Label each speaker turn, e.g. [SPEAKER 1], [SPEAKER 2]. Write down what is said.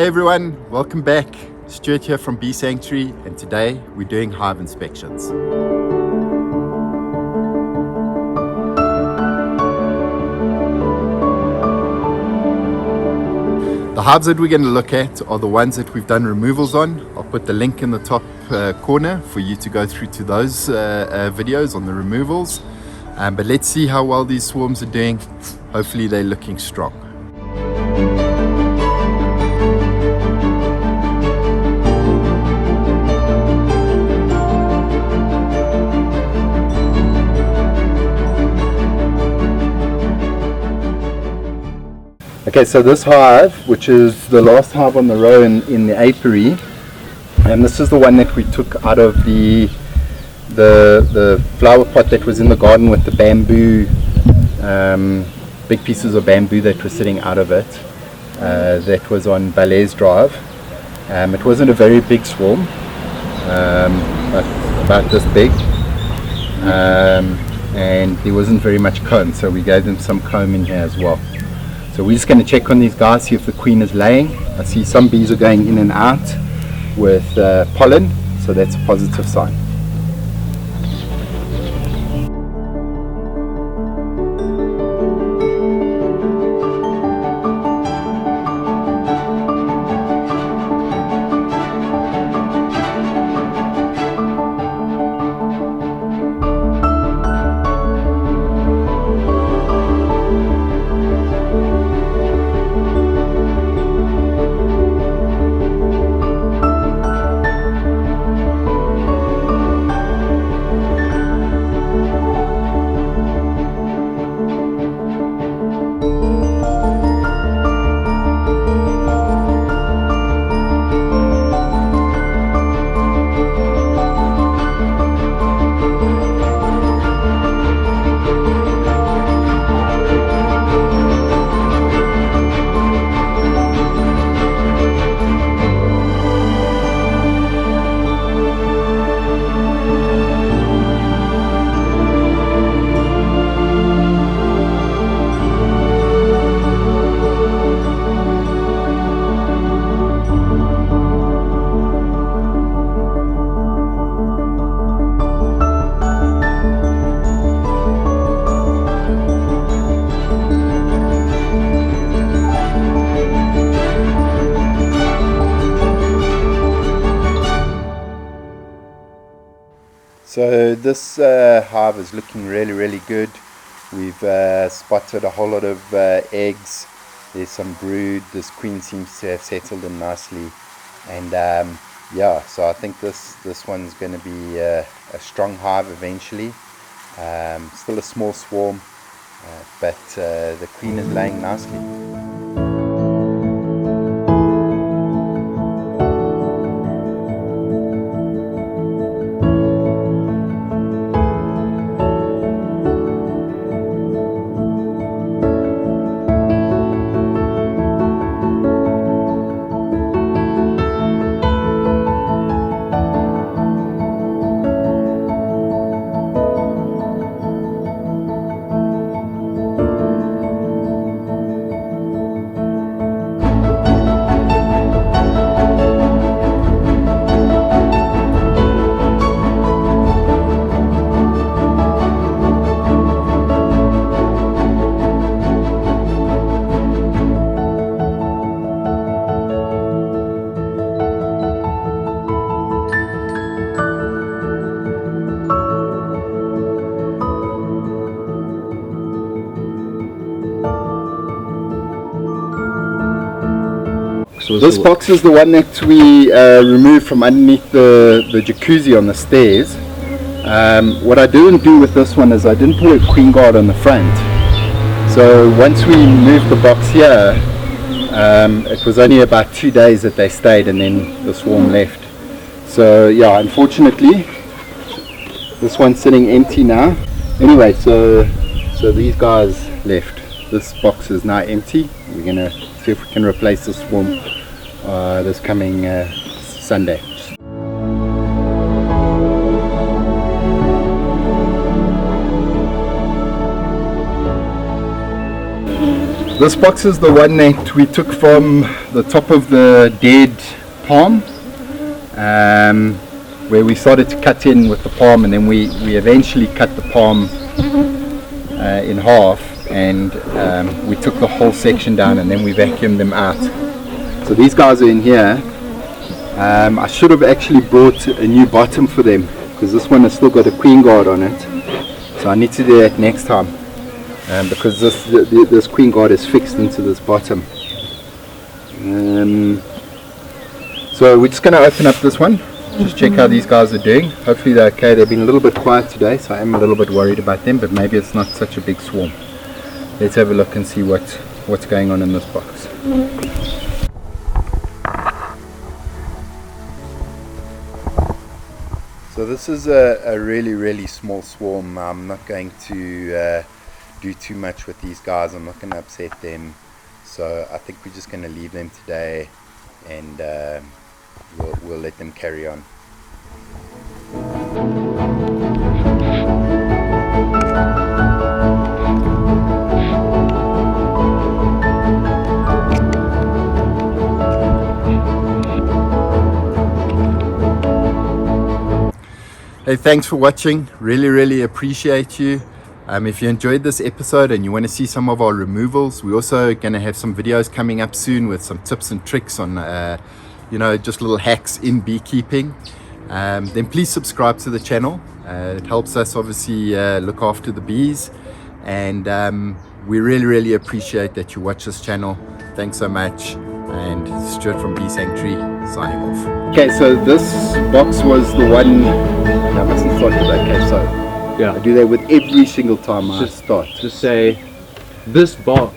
[SPEAKER 1] Hey everyone, welcome back. Stuart here from Bee Sanctuary, and today we're doing hive inspections. The hives that we're going to look at are the ones that we've done removals on. I'll put the link in the top corner for you to go through to those videos on the removals. But let's see how well these swarms are doing. Hopefully they're looking strong. Okay, so this hive, which is the last hive on the row in the apiary, and this is the one that we took out of the flower pot that was in the garden with the bamboo, big pieces of bamboo that were sitting out of it. That was on Ballet's Drive. It wasn't a very big swarm, but about this big, and there wasn't very much comb, so we gave them some comb in here as well. So we're just going to check on these guys, see if the queen is laying. I see some bees are going in and out with pollen, so that's a positive sign. So this hive is looking really good. We've spotted a whole lot of eggs. There's some brood. This queen seems to have settled in nicely, and yeah, so I think this one's going to be a strong hive eventually. Still a small swarm, but the queen is laying nicely. This box is the one that we removed from underneath the jacuzzi on the stairs. What I didn't do with this one is I didn't put a queen guard on the front. So once we moved the box here, it was only about 2 days that they stayed, and then the swarm left. So yeah, unfortunately this one's sitting empty now. Anyway, so these guys left. This box is now empty. We're gonna see if we can replace the swarm this coming Sunday. This box is the one that we took from the top of the dead palm, where we started to cut in with the palm, and then we eventually cut the palm in half, and we took the whole section down, and then we vacuumed them out. So these guys are in here. I should have actually brought a new bottom for them, because this one has still got a queen guard on it, so I need to do that next time. Because this queen guard is fixed into this bottom. So we're just going to open up this one, just check how these guys are doing. Hopefully they're okay. They've been a little bit quiet today, so I am a little bit worried about them, but maybe it's not such a big swarm. Let's have a look and see what's going on in this box. So this is a really small swarm. I'm not going to do too much with these guys. I'm not going to upset them, so I think we're just going to leave them today, and we'll let them carry on. Hey, thanks for watching. Really appreciate you. If you enjoyed this episode and you want to see some of our removals, we're also going to have some videos coming up soon with some tips and tricks on just little hacks in beekeeping. Then please subscribe to the channel. It helps us obviously look after the bees, and we really appreciate that you watch this channel. Thanks so much, and Stuart from Bee Sanctuary signing off. Okay, so this box was the one. I mustn't start with that. Okay, so
[SPEAKER 2] yeah,
[SPEAKER 1] I do that with every single time I start.
[SPEAKER 2] Just say this box